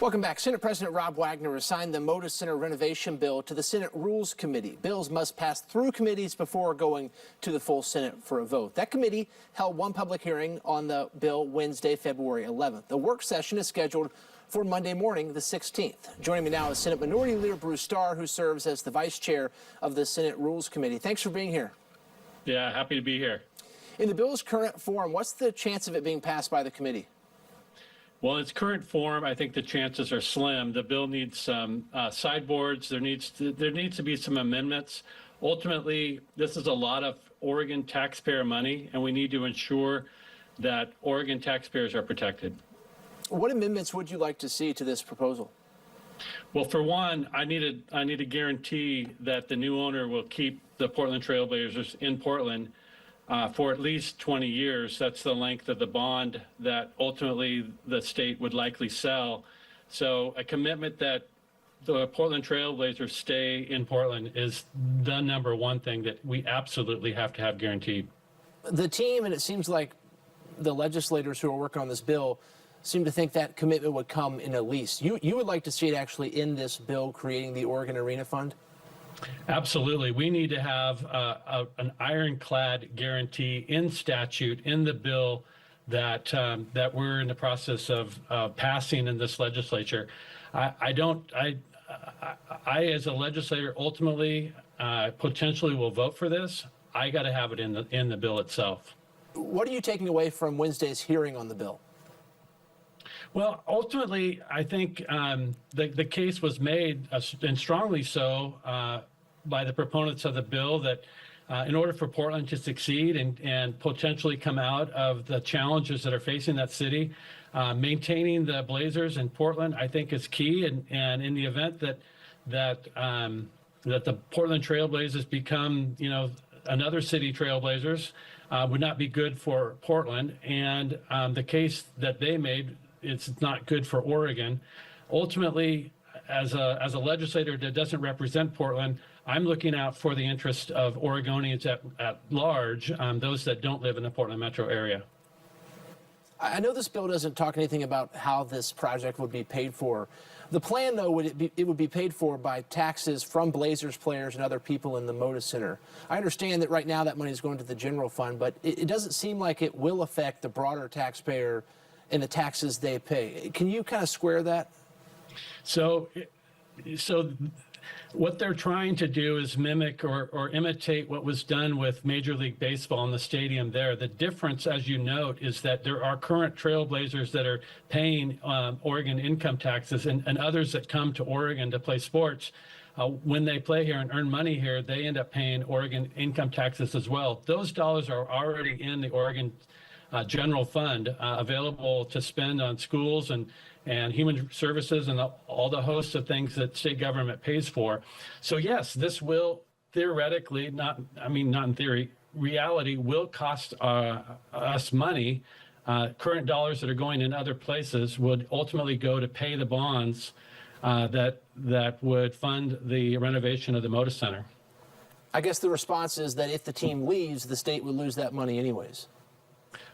Welcome back. Senate President Rob Wagner assigned the Moda Center renovation bill to the Senate Rules Committee. Bills must pass through committees before going to the full Senate for a vote. That committee held one public hearing on the bill Wednesday, February 11th. The work session is scheduled for Monday morning, the 16th. Joining me now is Senate Minority Leader Bruce Starr, who serves as the vice chair of the Senate Rules Committee. Thanks for being here. Yeah, happy to be here. In the bill's current form, what's the chance of it being passed by the committee? Well, in its current form, I think the chances are slim. The bill needs some sideboards. There needs to be some amendments. Ultimately, this is a lot of Oregon taxpayer money, and we need to ensure that Oregon taxpayers are protected. What amendments would you like to see to this proposal? Well, for one, I need a guarantee that the new owner will keep the Portland Trailblazers in Portland for at least 20 years. That's the length of the bond that ultimately the state would likely sell. So a commitment that the Portland Trailblazers stay in Portland is the number one thing that we absolutely have to have guaranteed. The team, and it seems like the legislators who are working on this bill, seem to think that commitment would come in a lease. You would like to see it actually in this bill creating the Oregon Arena Fund? Absolutely. We need to have an ironclad guarantee in statute in the bill that that we're in the process of passing in this legislature. I as a legislator ultimately potentially will vote for this. I got to have it in the bill itself. What are you taking away from Wednesday's hearing on the bill? Well, ultimately, I think the case was made, and strongly so, by the proponents of the bill that in order for Portland to succeed and potentially come out of the challenges that are facing that city, maintaining the Blazers in Portland, I think, is key. And in the event that the Portland Trailblazers become, another city Trailblazers, would not be good for Portland. And the case that they made, it's not good for Oregon. Ultimately, as a legislator that doesn't represent Portland, I'm looking out for the interest of Oregonians at large, those that don't live in the Portland metro area. I know this bill doesn't talk anything about how this project would be paid for. The plan, though, it would be paid for by taxes from Blazers players and other people in the Moda Center. I understand that right now that money is going to the general fund, but it doesn't seem like it will affect the broader taxpayer and the taxes they pay. Can you kind of square that? So what they're trying to do is mimic or imitate what was done with Major League Baseball in the stadium there. The difference, as you note, is that there are current Trailblazers that are paying Oregon income taxes and others that come to Oregon to play sports. When they play here and earn money here, they end up paying Oregon income taxes as well. Those dollars are already in the Oregon general fund available to spend on schools and human services and all the hosts of things that state government pays for. So yes, this will theoretically, not in theory, reality will cost us money. Current dollars that are going in other places would ultimately go to pay the bonds that would fund the renovation of the Moda Center. I guess the response is that if the team leaves, the state would lose that money anyways.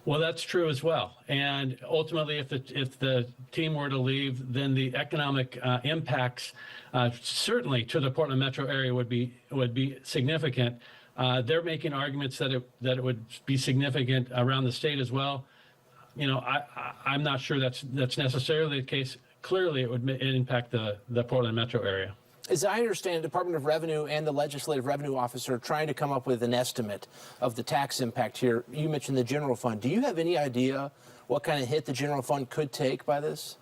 Well, that's true as well. And ultimately, if the team were to leave, then the economic impacts certainly to the Portland metro area would be significant. They're making arguments that it would be significant around the state as well. I'm not sure that's necessarily the case. Clearly, it would impact the Portland metro area. As I understand, the Department of Revenue and the Legislative Revenue Officer are trying to come up with an estimate of the tax impact here. You mentioned the general fund. Do you have any idea what kind of hit the general fund could take by this?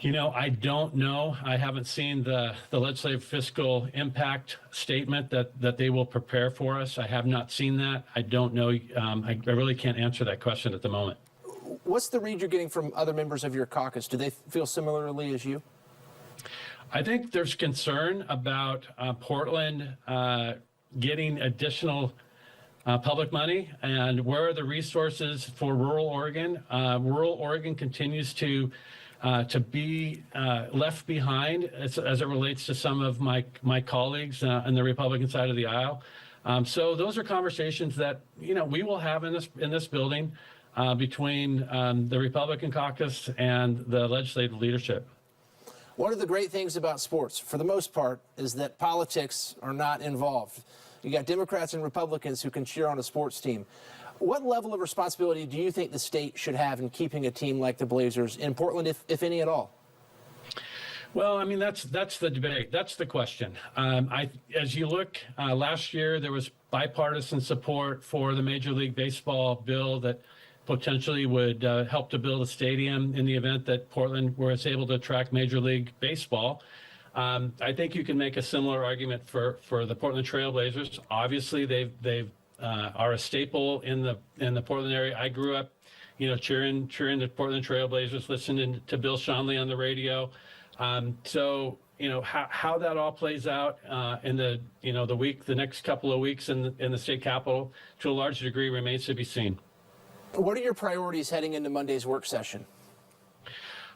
I don't know. I haven't seen the legislative fiscal impact statement that they will prepare for us. I have not seen that. I don't know. I really can't answer that question at the moment. What's the read you're getting from other members of your caucus? Do they feel similarly as you? I think there's concern about Portland getting additional public money, and where are the resources for rural Oregon? Rural Oregon continues to be left behind as it relates to some of my colleagues on the Republican side of the aisle. So those are conversations that we will have in this building between the Republican caucus and the legislative leadership. One of the great things about sports, for the most part, is that politics are not involved. You got Democrats and Republicans who can cheer on a sports team. What level of responsibility do you think the state should have in keeping a team like the Blazers in Portland, if any at all? Well, I mean, that's the debate. That's the question. As you look, last year there was bipartisan support for the Major League Baseball bill that potentially would help to build a stadium in the event that Portland was able to attract Major League Baseball. I think you can make a similar argument for the Portland Trail Blazers. Obviously, they are a staple in the Portland area. I grew up, cheering the Portland Trail Blazers, listening to Bill Schonely on the radio. So how that all plays out in the next couple of weeks in the state capitol, to a large degree, remains to be seen. What are your priorities heading into Monday's work session?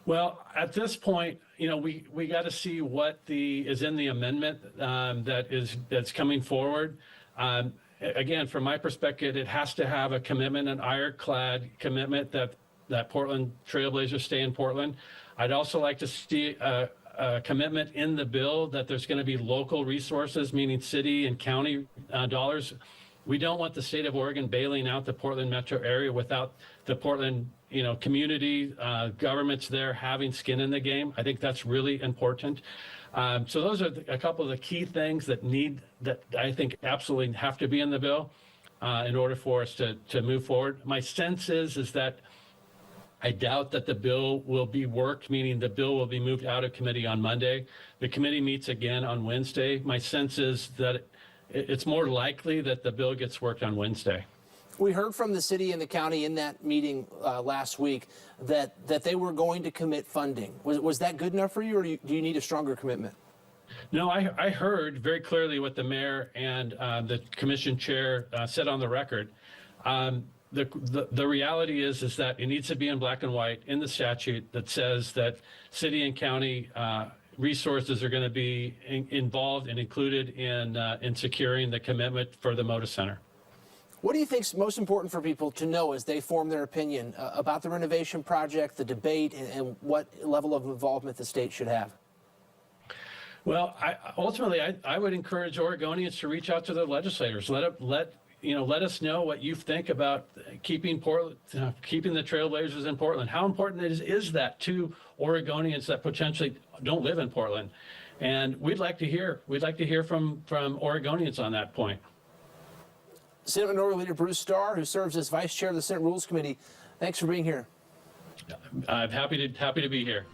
Well, at this point, we got to see what is in the amendment that's coming forward. Again, from my perspective, it has to have a commitment, an ironclad commitment that Portland Trailblazers stay in Portland. I'd also like to see a commitment in the bill that there's going to be local resources, meaning city and county dollars. We don't want the state of Oregon bailing out the Portland metro area without the Portland, community, governments there having skin in the game. I think that's really important. So those are a couple of the key things that I think absolutely have to be in the bill in order for us to move forward. My sense is that I doubt that the bill will be worked, meaning the bill will be moved out of committee on Monday. The committee meets again on Wednesday. My sense is that it's more likely that the bill gets worked on Wednesday. We heard from the city and the county in that meeting last week that they were going to commit funding. Was that good enough for you, or do you need a stronger commitment? No, I heard very clearly what the mayor and the commission chair said on the record. The reality is that it needs to be in black and white in the statute that says that city and county resources are going to be involved and included in securing the commitment for the Moda Center. What do you think is most important for people to know as they form their opinion about the renovation project, the debate, and what level of involvement the state should have? Well, ultimately, I would encourage Oregonians to reach out to their legislators. Let us know what you think about keeping the Trailblazers in Portland. How important is that to Oregonians that potentially don't live in Portland? And we'd like to hear from Oregonians on that point. Senate Minority Leader Bruce Starr, who serves as Vice Chair of the Senate Rules Committee, thanks for being here. I'm happy to be here.